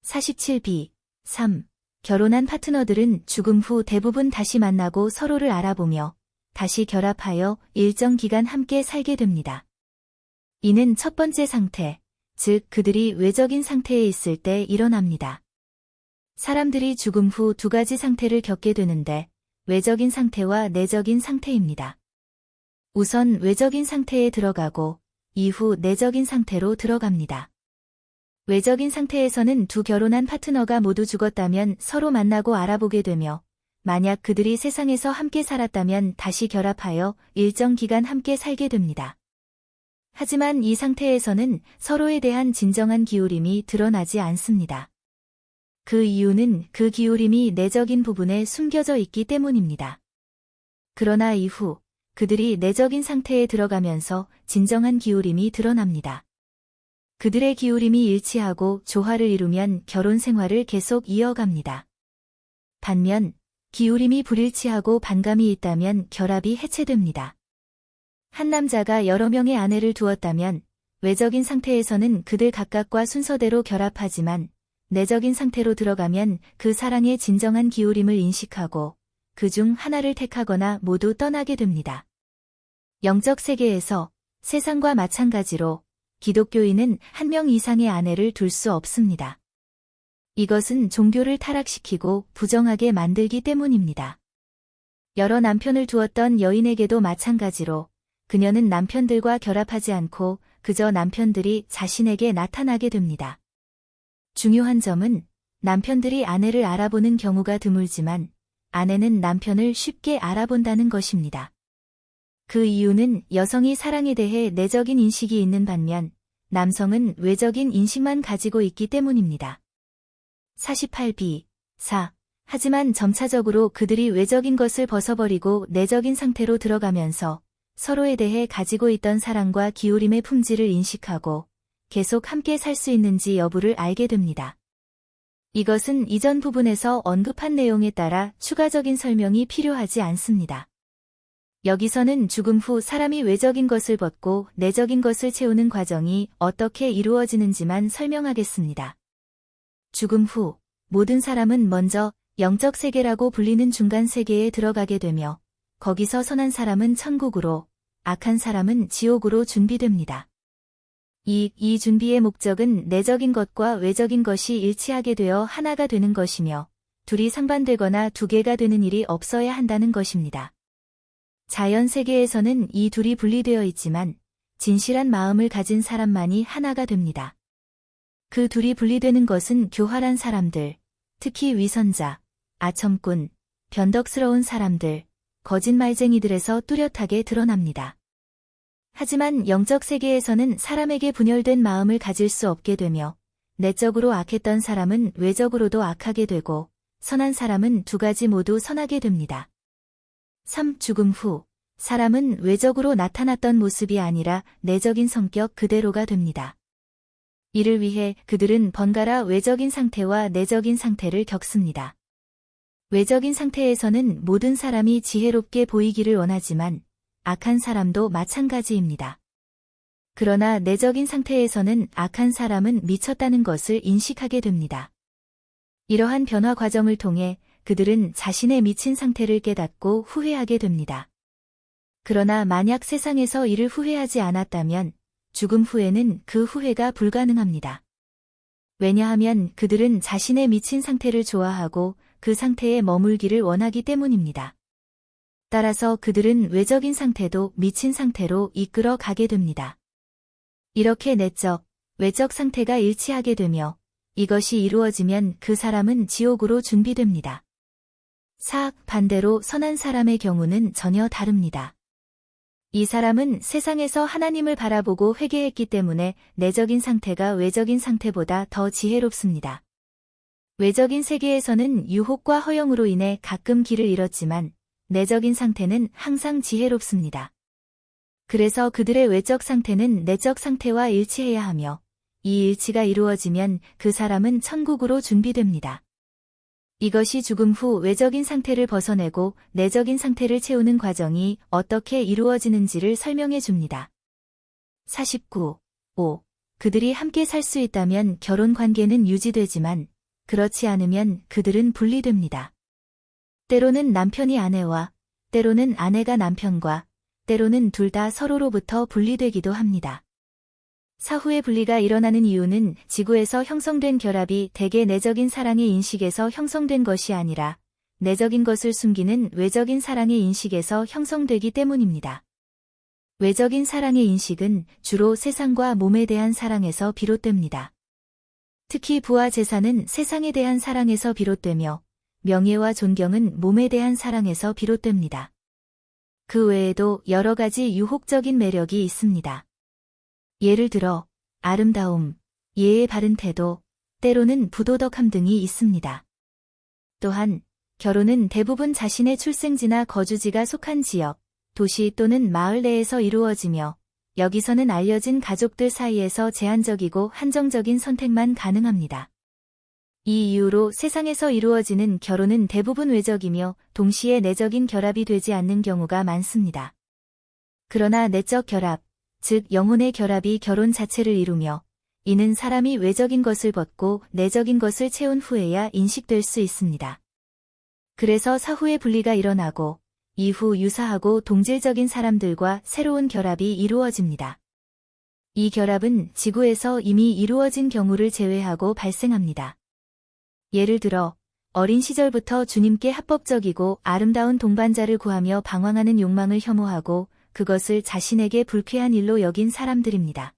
47b. 3. 결혼한 파트너들은 죽음 후 대부분 다시 만나고 서로를 알아보며 다시 결합하여 일정 기간 함께 살게 됩니다. 이는 첫 번째 상태, 즉 그들이 외적인 상태에 있을 때 일어납니다. 사람들이 죽음 후 두 가지 상태를 겪게 되는데 외적인 상태와 내적인 상태입니다. 우선 외적인 상태에 들어가고 이후 내적인 상태로 들어갑니다. 외적인 상태에서는 두 결혼한 파트너가 모두 죽었다면 서로 만나고 알아보게 되며 만약 그들이 세상에서 함께 살았다면 다시 결합하여 일정 기간 함께 살게 됩니다. 하지만 이 상태에서는 서로에 대한 진정한 기울임이 드러나지 않습니다. 그 이유는 그 기울임이 내적인 부분에 숨겨져 있기 때문입니다. 그러나 이후 그들이 내적인 상태에 들어가면서 진정한 기울임이 드러납니다. 그들의 기울임이 일치하고 조화를 이루면 결혼 생활을 계속 이어갑니다. 반면 기울임이 불일치하고 반감이 있다면 결합이 해체됩니다. 한 남자가 여러 명의 아내를 두었다면 외적인 상태에서는 그들 각각과 순서대로 결합하지만 내적인 상태로 들어가면 그 사랑의 진정한 기울임을 인식하고 그중 하나를 택하거나 모두 떠나게 됩니다. 영적 세계에서 세상과 마찬가지로 기독교인은 한 명 이상의 아내를 둘 수 없습니다. 이것은 종교를 타락시키고 부정하게 만들기 때문입니다. 여러 남편을 두었던 여인에게도 마찬가지로 그녀는 남편들과 결합하지 않고 그저 남편들이 자신에게 나타나게 됩니다. 중요한 점은 남편들이 아내를 알아보는 경우가 드물지만 아내는 남편을 쉽게 알아본다는 것입니다. 그 이유는 여성이 사랑에 대해 내적인 인식이 있는 반면 남성은 외적인 인식만 가지고 있기 때문입니다. 48b. 4. 하지만 점차적으로 그들이 외적인 것을 벗어버리고 내적인 상태로 들어가면서 서로에 대해 가지고 있던 사랑과 기울임의 품질을 인식하고 계속 함께 살 수 있는지 여부를 알게 됩니다. 이것은 이전 부분에서 언급한 내용에 따라 추가적인 설명이 필요하지 않습니다. 여기서는 죽음 후 사람이 외적인 것을 벗고 내적인 것을 채우는 과정이 어떻게 이루어지는지만 설명하겠습니다. 죽음 후 모든 사람은 먼저 영적 세계라고 불리는 중간 세계에 들어가게 되며 거기서 선한 사람은 천국으로, 악한 사람은 지옥으로 준비됩니다. 이 준비의 목적은 내적인 것과 외적인 것이 일치하게 되어 하나가 되는 것이며 둘이 상반되거나 두 개가 되는 일이 없어야 한다는 것입니다. 자연 세계에서는 이 둘이 분리되어 있지만 진실한 마음을 가진 사람만이 하나가 됩니다. 그 둘이 분리되는 것은 교활한 사람들, 특히 위선자, 아첨꾼, 변덕스러운 사람들, 거짓말쟁이들에서 뚜렷하게 드러납니다. 하지만 영적 세계에서는 사람에게 분열된 마음을 가질 수 없게 되며 내적으로 악했던 사람은 외적으로도 악하게 되고 선한 사람은 두 가지 모두 선하게 됩니다. 3. 죽음 후 사람은 외적으로 나타났던 모습이 아니라 내적인 성격 그대로가 됩니다. 이를 위해 그들은 번갈아 외적인 상태와 내적인 상태를 겪습니다. 외적인 상태에서는 모든 사람이 지혜롭게 보이기를 원하지만 악한 사람도 마찬가지입니다. 그러나 내적인 상태에서는 악한 사람은 미쳤다는 것을 인식하게 됩니다. 이러한 변화 과정을 통해 그들은 자신의 미친 상태를 깨닫고 후회하게 됩니다. 그러나 만약 세상에서 이를 후회하지 않았다면 죽음 후에는 그 후회가 불가능합니다. 왜냐하면 그들은 자신의 미친 상태를 좋아하고 그 상태에 머물기를 원하기 때문입니다. 따라서 그들은 외적인 상태도 미친 상태로 이끌어 가게 됩니다. 이렇게 내적, 외적 상태가 일치하게 되며 이것이 이루어지면 그 사람은 지옥으로 준비됩니다. 4. 반대로 선한 사람의 경우는 전혀 다릅니다. 이 사람은 세상에서 하나님을 바라보고 회개했기 때문에 내적인 상태가 외적인 상태보다 더 지혜롭습니다. 외적인 세계에서는 유혹과 허영으로 인해 가끔 길을 잃었지만 내적인 상태는 항상 지혜롭습니다. 그래서 그들의 외적 상태는 내적 상태와 일치해야 하며 이 일치가 이루어지면 그 사람은 천국으로 준비됩니다. 이것이 죽음 후 외적인 상태를 벗어내고 내적인 상태를 채우는 과정이 어떻게 이루어지는지를 설명해 줍니다. 49. 5. 그들이 함께 살 수 있다면 결혼 관계는 유지되지만 그렇지 않으면 그들은 분리됩니다. 때로는 남편이 아내와, 때로는 아내가 남편과, 때로는 둘 다 서로로부터 분리되기도 합니다. 사후의 분리가 일어나는 이유는 지구에서 형성된 결합이 대개 내적인 사랑의 인식에서 형성된 것이 아니라 내적인 것을 숨기는 외적인 사랑의 인식에서 형성되기 때문입니다. 외적인 사랑의 인식은 주로 세상과 몸에 대한 사랑에서 비롯됩니다. 특히 부와 재산은 세상에 대한 사랑에서 비롯되며 명예와 존경은 몸에 대한 사랑에서 비롯됩니다. 그 외에도 여러 가지 유혹적인 매력이 있습니다. 예를 들어 아름다움, 예의 바른 태도, 때로는 부도덕함 등이 있습니다. 또한 결혼은 대부분 자신의 출생지나 거주지가 속한 지역, 도시 또는 마을 내에서 이루어지며 여기서는 알려진 가족들 사이에서 제한적이고 한정적인 선택만 가능합니다. 이 이유로 세상에서 이루어지는 결혼은 대부분 외적이며 동시에 내적인 결합이 되지 않는 경우가 많습니다. 그러나 내적 결합, 즉 영혼의 결합이 결혼 자체를 이루며 이는 사람이 외적인 것을 벗고 내적인 것을 채운 후에야 인식될 수 있습니다. 그래서 사후에 분리가 일어나고 이후 유사하고 동질적인 사람들과 새로운 결합이 이루어집니다. 이 결합은 지구에서 이미 이루어진 경우를 제외하고 발생합니다. 예를 들어 어린 시절부터 주님께 합법적이고 아름다운 동반자를 구하며 방황하는 욕망을 혐오하고 그것을 자신에게 불쾌한 일로 여긴 사람들입니다.